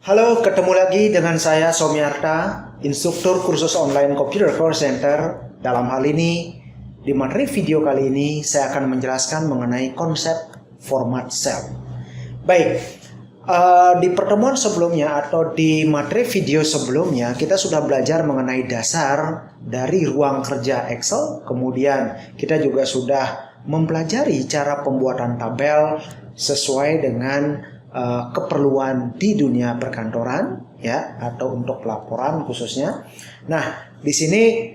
Halo, ketemu lagi dengan saya Somiarta, instruktur kursus online Computer Core Center. Dalam hal ini, di materi video kali ini saya akan menjelaskan mengenai konsep format cell. Baik, di pertemuan sebelumnya atau di materi video sebelumnya kita sudah belajar mengenai dasar dari ruang kerja Excel. Kemudian kita juga sudah mempelajari cara pembuatan tabel sesuai dengan keperluan di dunia perkantoran, ya, atau untuk pelaporan khususnya. Nah, di sini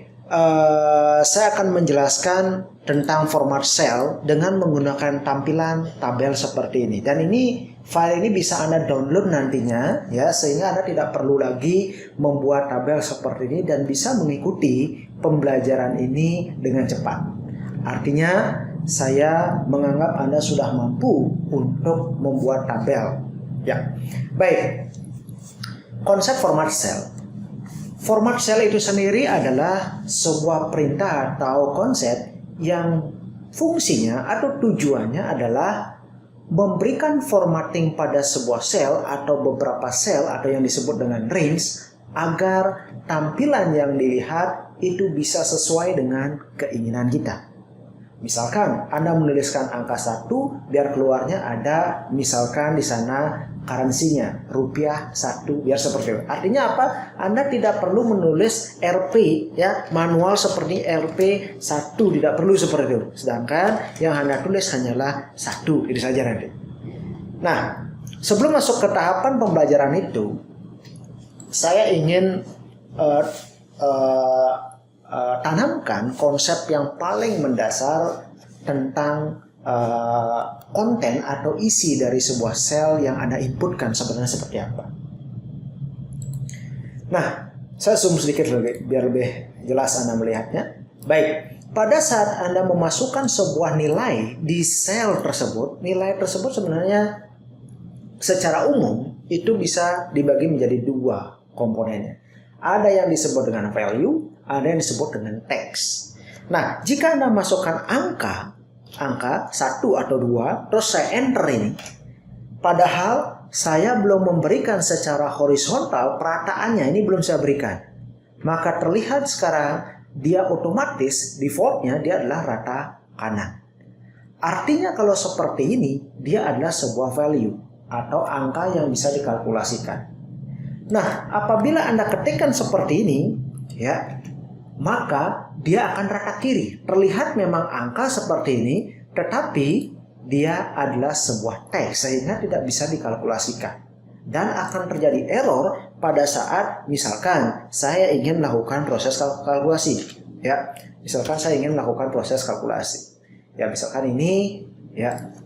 saya akan menjelaskan tentang format cell dengan menggunakan tampilan tabel seperti ini. Dan ini file ini bisa Anda download nantinya, ya, sehingga Anda tidak perlu lagi membuat tabel seperti ini dan bisa mengikuti pembelajaran ini dengan cepat. Artinya, saya menganggap Anda sudah mampu untuk membuat tabel. Ya, baik. Konsep format cell. Format cell itu sendiri adalah sebuah perintah atau konsep yang fungsinya atau tujuannya adalah memberikan formatting pada sebuah sel atau beberapa sel atau yang disebut dengan range agar tampilan yang dilihat itu bisa sesuai dengan keinginan kita. Misalkan Anda menuliskan angka 1, biar keluarnya ada misalkan di sana currency-nya rupiah 1, biar seperti itu. Artinya apa? Anda tidak perlu menulis Rp, ya, manual seperti Rp1, tidak perlu seperti itu. Sedangkan yang Anda tulis hanyalah 1, itu saja nanti. Nah, sebelum masuk ke tahapan pembelajaran itu, saya ingin tanamkan konsep yang paling mendasar tentang konten atau isi dari sebuah sel yang Anda inputkan sebenarnya seperti apa. Nah, saya zoom sedikit biar lebih jelas Anda melihatnya. Baik, pada saat Anda memasukkan sebuah nilai di sel tersebut, nilai tersebut sebenarnya secara umum itu bisa dibagi menjadi dua komponennya. Ada yang disebut dengan value, ada yang disebut dengan teks. Nah, jika Anda masukkan angka 1 atau 2, terus saya enter ini, padahal saya belum memberikan secara horizontal perataannya, ini belum saya berikan. Maka terlihat sekarang dia otomatis defaultnya dia adalah rata kanan. Artinya kalau seperti ini, dia adalah sebuah value atau angka yang bisa dikalkulasikan. Nah, apabila Anda ketikkan seperti ini, ya, maka dia akan rata kiri. Terlihat memang angka seperti ini, tetapi dia adalah sebuah teks sehingga tidak bisa dikalkulasikan. Dan akan terjadi error pada saat misalkan saya ingin melakukan proses kalkulasi. Ya, misalkan saya ingin melakukan proses kalkulasi. Ya, misalkan ini, ya,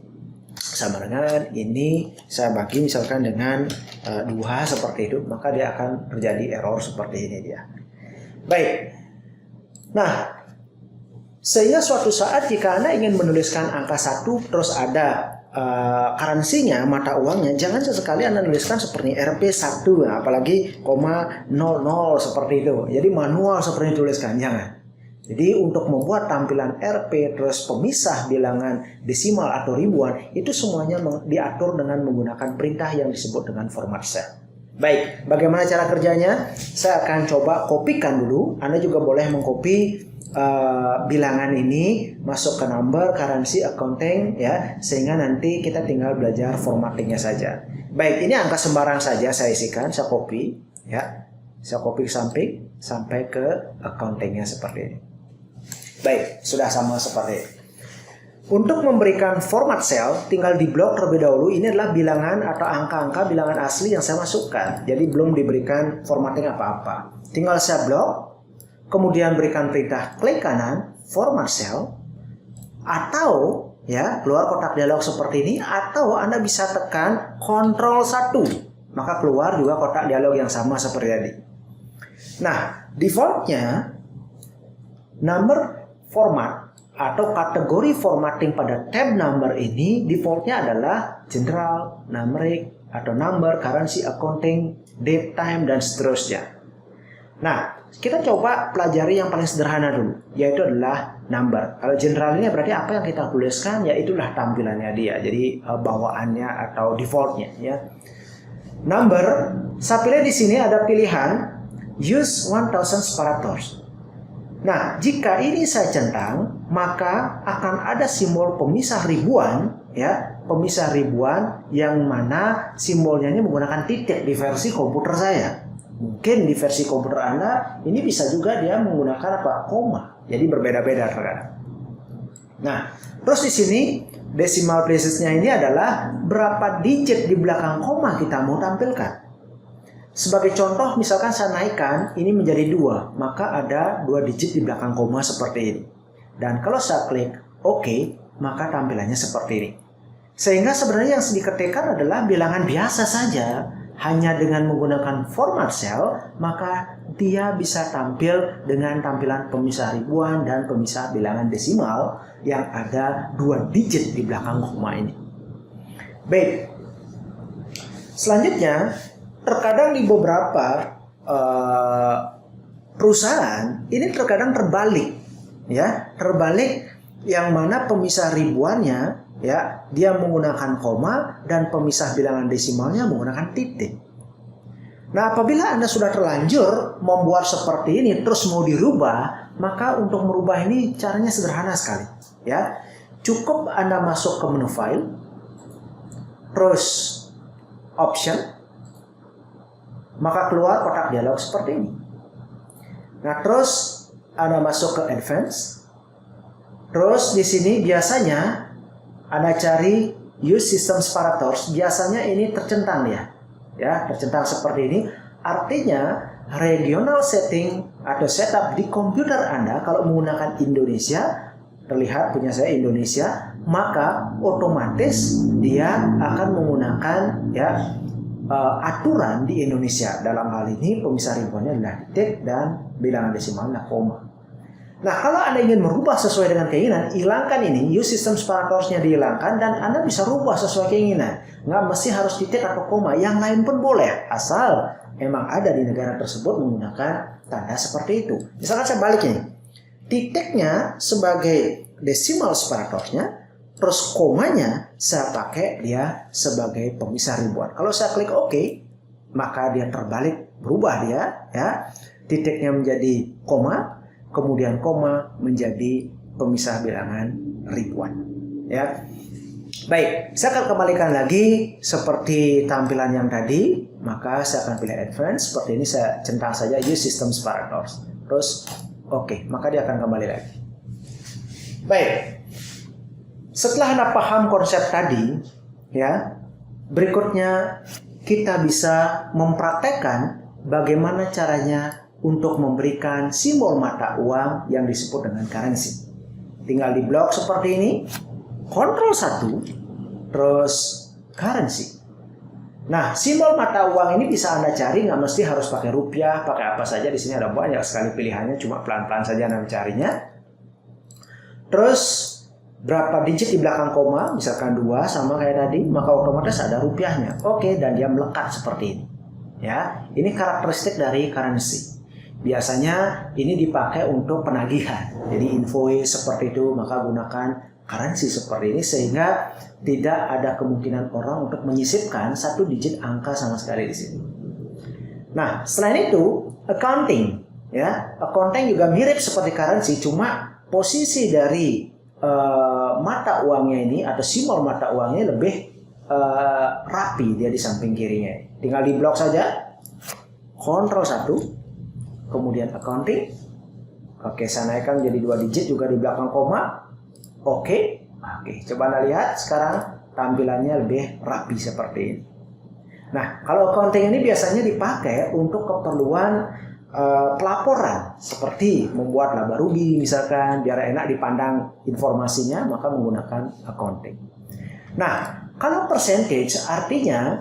sama dengan ini saya bagi misalkan dengan 2 seperti itu, maka dia akan terjadi error seperti ini dia. Baik. Nah, sehingga suatu saat jika Anda ingin menuliskan angka 1 terus ada currency-nya, mata uangnya, jangan sesekali Anda menuliskan seperti Rp1, apalagi 0,00 seperti itu. Jadi manual seperti dituliskan, jangan. Jadi untuk membuat tampilan Rp terus pemisah bilangan desimal atau ribuan, itu semuanya diatur dengan menggunakan perintah yang disebut dengan format cell. Baik, bagaimana cara kerjanya? Saya akan coba kopikan dulu. Anda juga boleh mengcopy bilangan ini masuk ke number, currency, accounting, ya, sehingga nanti kita tinggal belajar formattingnya saja. Baik, ini angka sembarang saja saya isikan, saya copy, ya, saya copy ke samping sampai ke accountingnya seperti ini. Baik, sudah sama seperti ini. Untuk memberikan format cell, tinggal di blok terlebih dahulu. Ini adalah bilangan atau angka-angka bilangan asli yang saya masukkan. Jadi belum diberikan formatting apa-apa. Tinggal saya blok, kemudian berikan perintah klik kanan, format cell, atau, ya, keluar kotak dialog seperti ini, atau Anda bisa tekan Ctrl 1, maka keluar juga kotak dialog yang sama seperti tadi. Nah, defaultnya number format atau kategori formatting pada tab number ini defaultnya adalah general, numeric, atau number, currency, accounting, date, time, dan seterusnya. Nah, kita coba pelajari yang paling sederhana dulu, yaitu adalah number. Kalau general ini berarti apa yang kita tuliskan, ya itulah tampilannya dia. Jadi bawaannya atau defaultnya, ya. number, saya pilih di sini ada pilihan use 1000 separators. Nah, jika ini saya centang, maka akan ada simbol pemisah ribuan, ya, pemisah ribuan yang mana simbolnya ini menggunakan titik di versi komputer saya. Mungkin di versi komputer Anda ini bisa juga dia menggunakan apa? Koma. Jadi berbeda-beda terkadang. Nah, terus di sini decimal places-nya ini adalah berapa digit di belakang koma kita mau tampilkan. Sebagai contoh, misalkan saya naikkan ini menjadi 2, maka ada 2 digit di belakang koma seperti ini. Dan kalau saya klik OK, maka tampilannya seperti ini. Sehingga sebenarnya yang diketikkan adalah bilangan biasa saja, hanya dengan menggunakan format cell, maka dia bisa tampil dengan tampilan pemisah ribuan dan pemisah bilangan desimal yang ada 2 digit di belakang koma ini. Baik. Selanjutnya, terkadang di beberapa perusahaan ini terkadang terbalik, ya, terbalik yang mana pemisah ribuannya, ya, dia menggunakan koma dan pemisah bilangan desimalnya menggunakan titik. Nah, apabila Anda sudah terlanjur membuat seperti ini terus mau dirubah, maka untuk merubah ini caranya sederhana sekali, ya. Cukup Anda masuk ke menu file, terus option, maka keluar kotak dialog seperti ini. Nah, terus Anda masuk ke advance. Terus di sini biasanya Anda cari use system separators. Biasanya ini tercentang ya, tercentang seperti ini. Artinya regional setting atau setup di komputer Anda kalau menggunakan Indonesia, terlihat punya saya Indonesia, maka otomatis dia akan menggunakan, ya, aturan di Indonesia. Dalam hal ini pemisah ribuannya adalah titik dan bilangan desimalnya koma. Nah, kalau Anda ingin merubah sesuai dengan keinginan, hilangkan ini, use system separatorsnya dihilangkan dan Anda bisa rubah sesuai keinginan. Nggak mesti harus titik atau koma, yang lain pun boleh, asal emang ada di negara tersebut menggunakan tanda seperti itu. Misalkan saya balikin, titiknya sebagai desimal separatorsnya, terus komanya saya pakai dia sebagai pemisah ribuan. Kalau saya klik OK, maka dia terbalik, berubah dia, ya. Titiknya menjadi koma, kemudian koma menjadi pemisah bilangan ribuan, ya. Baik, saya akan kembalikan lagi seperti tampilan yang tadi, maka saya akan pilih advance. Seperti ini saya centang saja use system separators. Terus OK, maka dia akan kembali lagi. Baik. Setelah Anda paham konsep tadi, ya, berikutnya kita bisa mempraktekkan bagaimana caranya untuk memberikan simbol mata uang yang disebut dengan currency. Tinggal di blok seperti ini, Ctrl 1, terus currency. Nah, simbol mata uang ini bisa Anda cari, nggak mesti harus pakai rupiah, pakai apa saja. Di sini ada banyak sekali pilihannya, cuma pelan-pelan saja Anda mencarinya. Terus berapa digit di belakang koma, misalkan 2 sama kayak tadi, maka otomatis ada rupiahnya. Oke, dan dia melekat seperti ini. Ya, ini karakteristik dari currency. Biasanya ini dipakai untuk penagihan. Jadi invoice seperti itu, maka gunakan currency seperti ini sehingga tidak ada kemungkinan orang untuk menyisipkan 1 digit angka sama sekali di sini. Nah, selain itu accounting, ya, accounting juga mirip seperti currency, cuma posisi dari mata uangnya ini atau simbol mata uangnya lebih rapi, dia di samping kirinya. Tinggal di blok saja, Ctrl 1, kemudian accounting. Oke, saya naikkan jadi 2 digit juga di belakang koma. Oke, coba Anda lihat sekarang tampilannya lebih rapi seperti ini. Nah, kalau accounting ini biasanya dipakai untuk keperluan pelaporan, seperti membuat laba rugi misalkan, biar enak dipandang informasinya, maka menggunakan accounting. Nah, kalau percentage artinya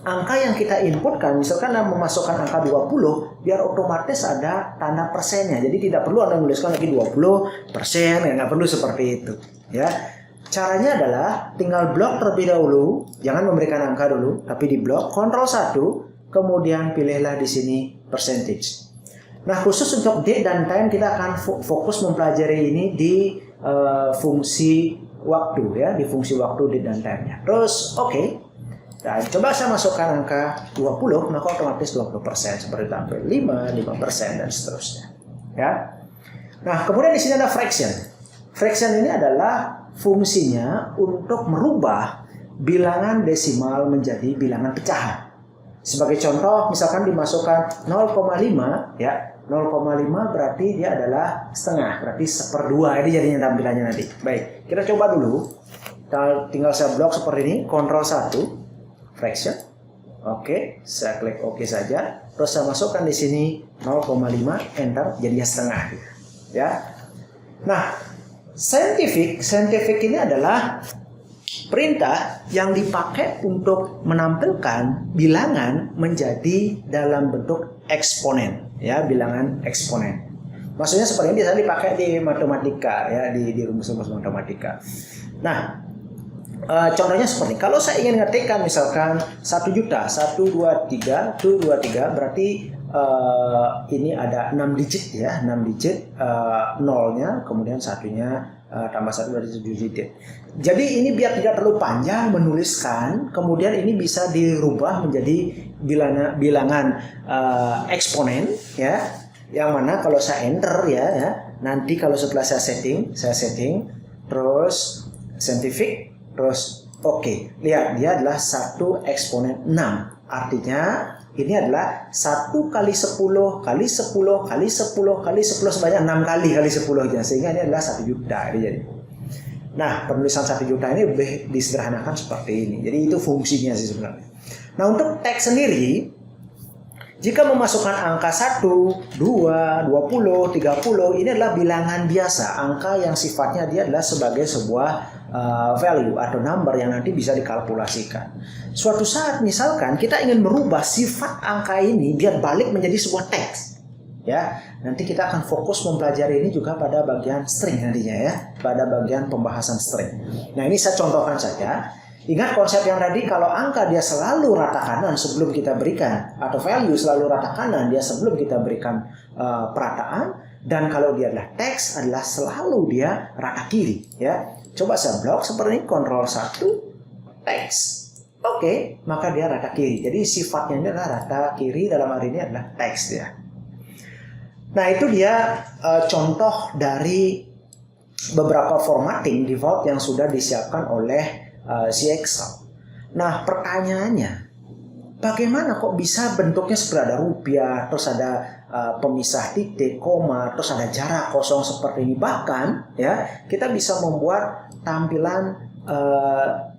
angka yang kita inputkan, misalkan Anda memasukkan angka 20, biar otomatis ada tanda persennya. Jadi tidak perlu Anda menuliskan lagi 20%, ya nggak perlu seperti itu, ya. Caranya adalah tinggal blok terlebih dahulu, jangan memberikan angka dulu, tapi di blok Ctrl 1, kemudian pilihlah di sini percentage. Nah, khusus untuk date dan time kita akan fokus mempelajari ini di fungsi waktu, ya, di fungsi waktu date dan time-nya. Terus oke. Dan coba saya masukkan angka 20, maka otomatis 20% seperti tampil 5% dan seterusnya. Ya. Nah, kemudian di sini ada fraction. Fraction ini adalah fungsinya untuk merubah bilangan desimal menjadi bilangan pecahan. Sebagai contoh, misalkan dimasukkan 0,5, ya. 0,5 berarti dia adalah setengah, berarti 1/2 ini jadinya tampilannya nanti. Baik, kita coba dulu. Tinggal saya blok seperti ini, Ctrl 1. Fraction, oke, saya klik OK saja. Terus saya masukkan di sini 0,5, enter, jadinya setengah, ya. Nah, scientific ini adalah perintah yang dipakai untuk menampilkan bilangan menjadi dalam bentuk eksponen, ya, bilangan eksponen. Maksudnya seperti ini biasanya dipakai di matematika, ya, di rumus-rumus matematika. Nah, contohnya seperti kalau saya ingin ngetikkan misalkan 1 juta 123 berarti ini ada 6 digit, ya, 6 digit, nolnya kemudian satunya tambah 1 berarti 7 digit. Jadi ini biar tidak terlalu panjang menuliskan, kemudian ini bisa dirubah menjadi bilangan eksponen, ya, yang mana kalau saya enter, ya, nanti kalau setelah saya setting terus scientific. Terus oke, lihat dia adalah 1 eksponen 6. Artinya ini adalah 1 kali 10 kali 10 kali 10 kali 10 sebanyak 6 kali 10 aja. Sehingga ini adalah 1 juta. Jadi. Nah, penulisan 1 juta ini lebih disederhanakan seperti ini. Jadi itu fungsinya sih sebenarnya. Nah, untuk teks sendiri, jika memasukkan angka 1, 2, 20, 30, ini adalah bilangan biasa. Angka yang sifatnya dia adalah sebagai sebuah value atau number yang nanti bisa dikalkulasikan. Suatu saat misalkan kita ingin merubah sifat angka ini biar balik menjadi sebuah teks, ya, nanti kita akan fokus mempelajari ini juga pada bagian string nantinya, ya, pada bagian pembahasan string. Nah, ini saya contohkan saja. Ingat konsep yang tadi, kalau angka dia selalu rata kanan sebelum kita berikan, atau value selalu rata kanan dia sebelum kita berikan perataan, dan kalau dia adalah teks adalah selalu dia rata kiri, ya. Coba saya blok seperti ini, Ctrl 1, teks. Oke, maka dia rata kiri. Jadi sifatnya ini adalah rata kiri, dalam hari ini adalah teks ya. Nah, itu dia contoh dari beberapa formatting default yang sudah disiapkan oleh si Excel. Nah, pertanyaannya, bagaimana kok bisa bentuknya seperti ada rupiah, terus ada pemisah titik, koma, terus ada jarak kosong seperti ini. Bahkan, ya, kita bisa membuat tampilan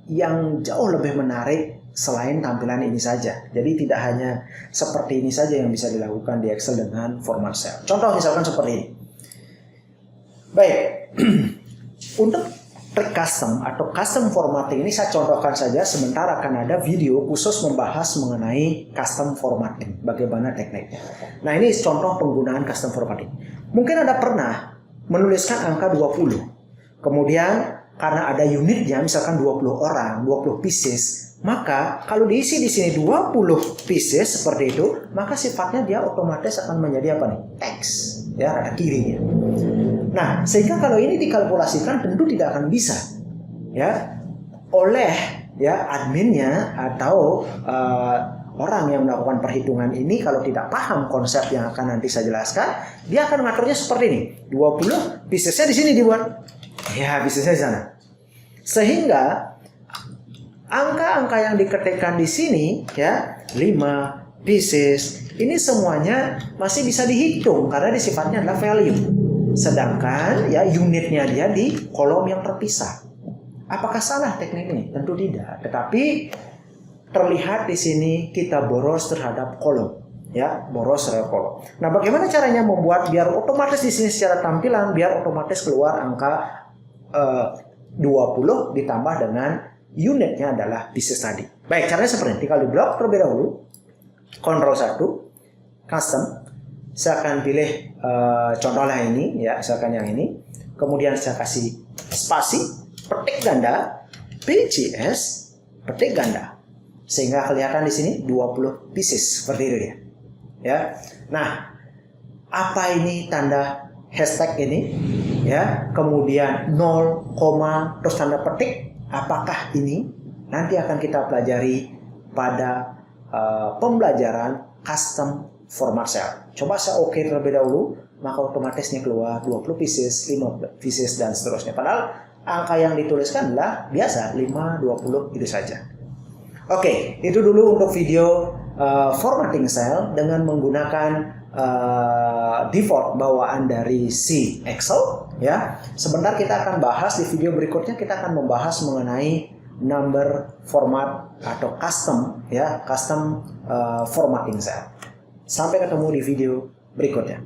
yang jauh lebih menarik selain tampilan ini saja. Jadi tidak hanya seperti ini saja yang bisa dilakukan di Excel dengan format cell. Contoh misalkan seperti ini. Baik, untuk trik custom atau custom formatting ini saya contohkan saja, sementara akan ada video khusus membahas mengenai custom formatting, bagaimana tekniknya. Nah, ini contoh penggunaan custom formatting. Mungkin Anda pernah menuliskan angka 20. Kemudian karena ada unitnya, misalkan 20 orang, 20 pieces, maka kalau diisi di sini 20 pieces seperti itu, maka sifatnya dia otomatis akan menjadi apa nih? Teks, ya, rada kirinya. Nah, sehingga kalau ini dikalkulasikan tentu tidak akan bisa, ya, oleh ya adminnya atau orang yang melakukan perhitungan ini. Kalau tidak paham konsep yang akan nanti saya jelaskan, dia akan mengaturnya seperti ini. 20 piecesnya di sini dibuat, ya, piecesnya di sana. Sehingga angka-angka yang diketikkan di sini, ya, 5 pieces, ini semuanya masih bisa dihitung karena di sifatnya adalah value. Sedangkan ya unitnya dia di kolom yang terpisah. Apakah salah teknik ini? Tentu tidak. Tetapi terlihat di sini kita boros terhadap kolom, ya, boros terhadap kolom. Nah, bagaimana caranya membuat biar otomatis di sini secara tampilan biar otomatis keluar angka 20 ditambah dengan unitnya adalah pieces tadi. Baik, caranya seperti ini. Tinggal di blok terlebih dahulu. Ctrl 1, custom. Saya akan pilih contohnya ini, ya, misalkan yang ini. Kemudian saya kasih spasi, petik ganda, PCS, petik ganda. Sehingga kelihatan di sini 20 pieces seperti itu dia. Ya. Nah, apa ini tanda hashtag ini? Ya, kemudian 0, terus tanda petik. Apakah ini? Nanti akan kita pelajari pada pembelajaran custom format cell. Coba saya oke terlebih dahulu, maka otomatisnya keluar 20 pieces, 5 pieces, dan seterusnya. Padahal angka yang dituliskan adalah biasa 5, 20 itu saja. Oke, itu dulu untuk video formatting cell dengan menggunakan default bawaan dari si Excel. Ya, sebentar kita akan bahas di video berikutnya, kita akan membahas mengenai number format atau custom, ya, custom formatting cell. Sampai ketemu di video berikutnya.